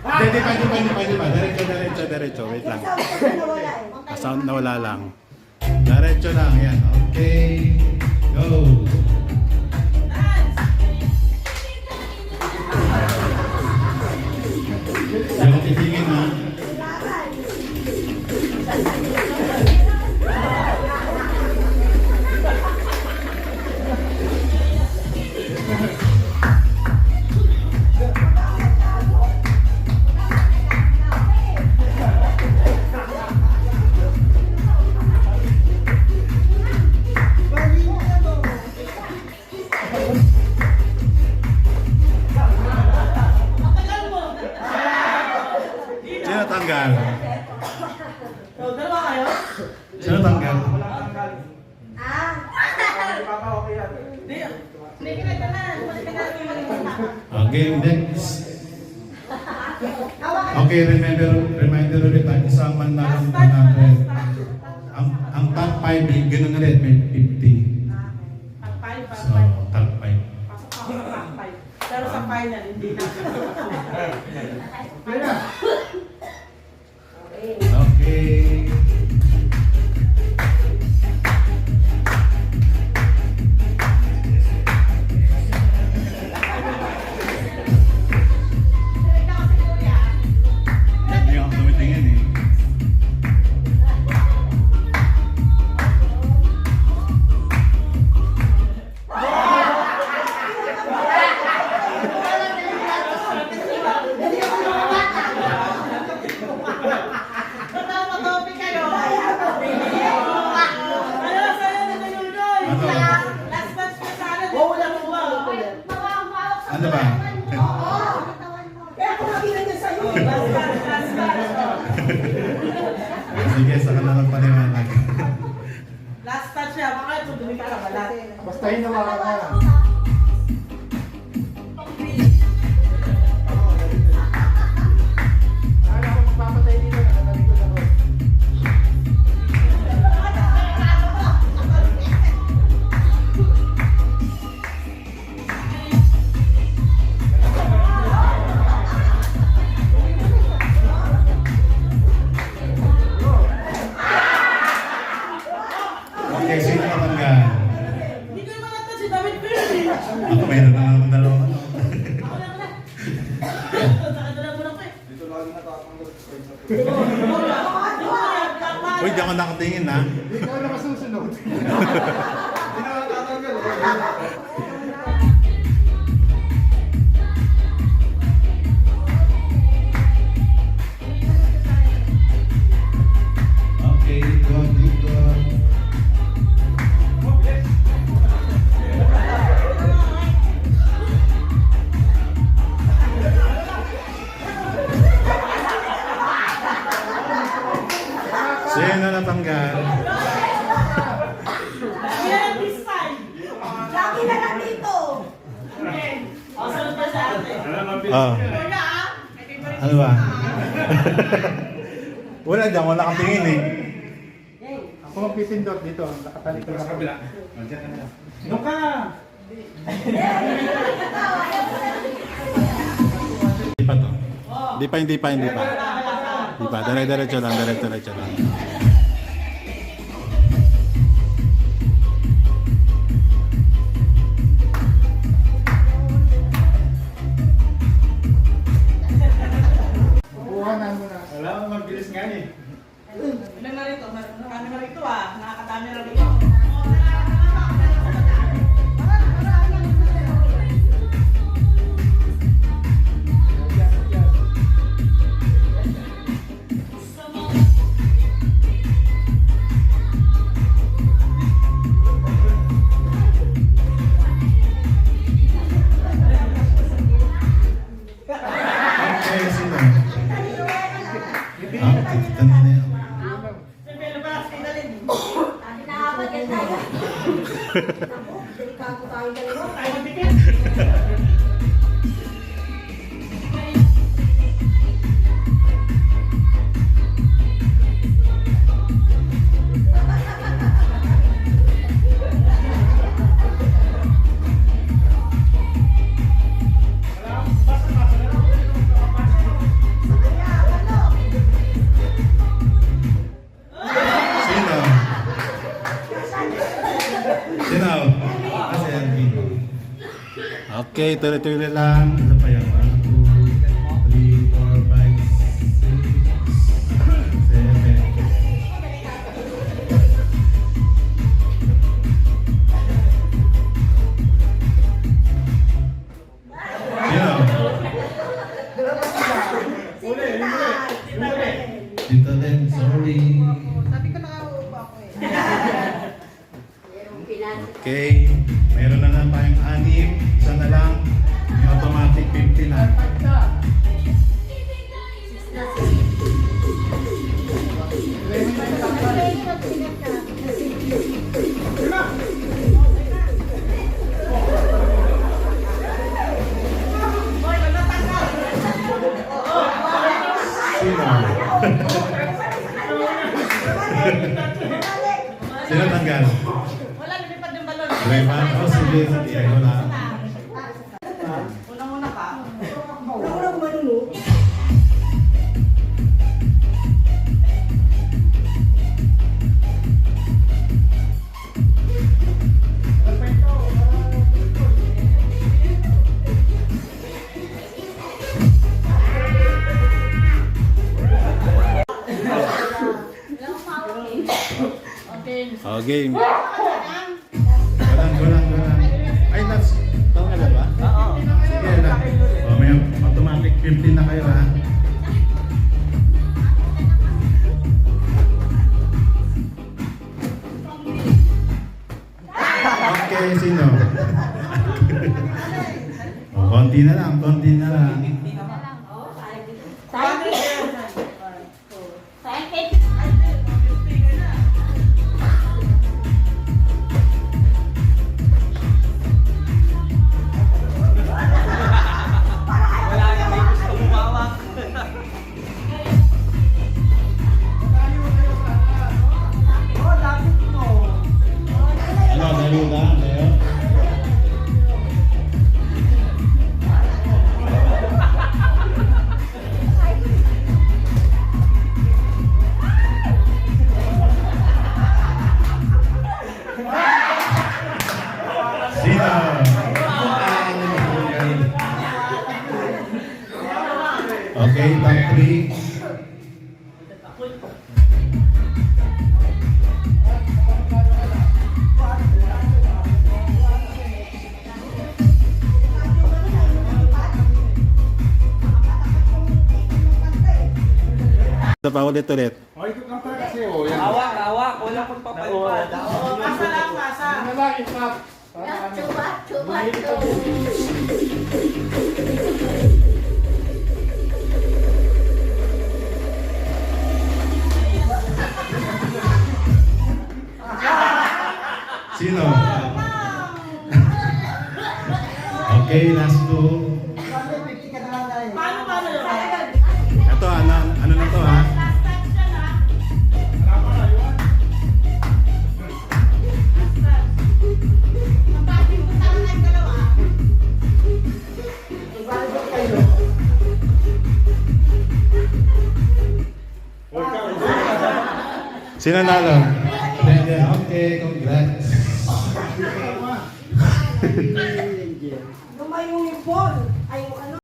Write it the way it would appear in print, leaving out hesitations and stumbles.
Hindi pa. Diretso. Wait lang. Sound nawala lang. Diretso lang. Yan. Okay. Go. Diyan titingin ha. Sino tanggal? Dalawa kayo? Sino tanggal? Okay, next. Okay, reminder ulit ang isang man na lang 100. Ang top 5, ganun ulit, may 50. So, top 5. Pero sa final, hindi na. Okay. Hindi ako tumitingin eh. Matapatopi kayo. Ano? Last batch na sana. Wala mo ba? Ano ba? Kaya ako nakita niya sa'yo. Last batch. Sige, saka na lang paliwanag. Last touch siya. Baka ito, dumi ka balat. Basta hinawakan na. Kaya ako magpapatay dito, nakatalikod ako. Okay, sino natanggal? Hindi ko yung mga touch si David Perry. Ako mayroon na naman dalawang ano. Ako lang na. Nakadala mo lang ko eh. Dito lagi natatanggal sa point. Uy, di ako nakatingin ha. Ikaw na masusunod. Hindi na natatanggal. Okay, ikot. Sino natanggal? Yeah, this time. Lagi na lang dito. Okay. O, sunod na sa atin. Ah, Kuya ah. May favorite ano ba? Wala dyan, wala kang tingin eh. Ako magpipindot dito, nakatalikod ako. Doon ka! Hindi pa to. Hindi pa. Diretso lang. Buhanan mo na. Wala akong mabilis nga eh. Ilan na rito? Marami na rito ah. Nakakadami na rito. Okay, sino? Kita na yan. Siyempre, ano ba? Sinalin. Sabi na apat yan tayo. Ako, delikado tayo dalawa. Tayo magdikit. Okay, tuloy-tuloy lang. Ano pa yan? 1, 2, 3, 4, 5, 6, 7. Uli. Dito din, sorry. Sabi ko nakaupo ako eh. Merong pinasok. Okay, meron na lang tayong 6. Isa na lang. May automatic 50 na. Hoy, wala tanggal. Sino? Sino tanggal? Wala, lumipad yung balon. Diba? Oh, sige, sige. Wala. Unang-una pa. Okay. Oh, game. Walang. Ay, that's... Tawag ka na ba? Oo. Sige na. Oh, may automatic 50 na kayo, ha? Okay, sino? Oh, konti na lang. Ano, dahil na? Leo? Sino? Okay, top 3. Sa pa ulit. Oh, ito lang pala kasi, oh. Yan. Hawak, walang pagpapalipad. Oo, pasa lang, pasa. Ano lang, isnap. Chupa. Sino? Okay, last 2. Paano yun? Ito, ano na to, ha? Last touch yan, ha? Last touch. Mabating ko sana tayong dalawa. Sino nalo? Okay, congrats. Lumayo yung ball. Ay, yung ano.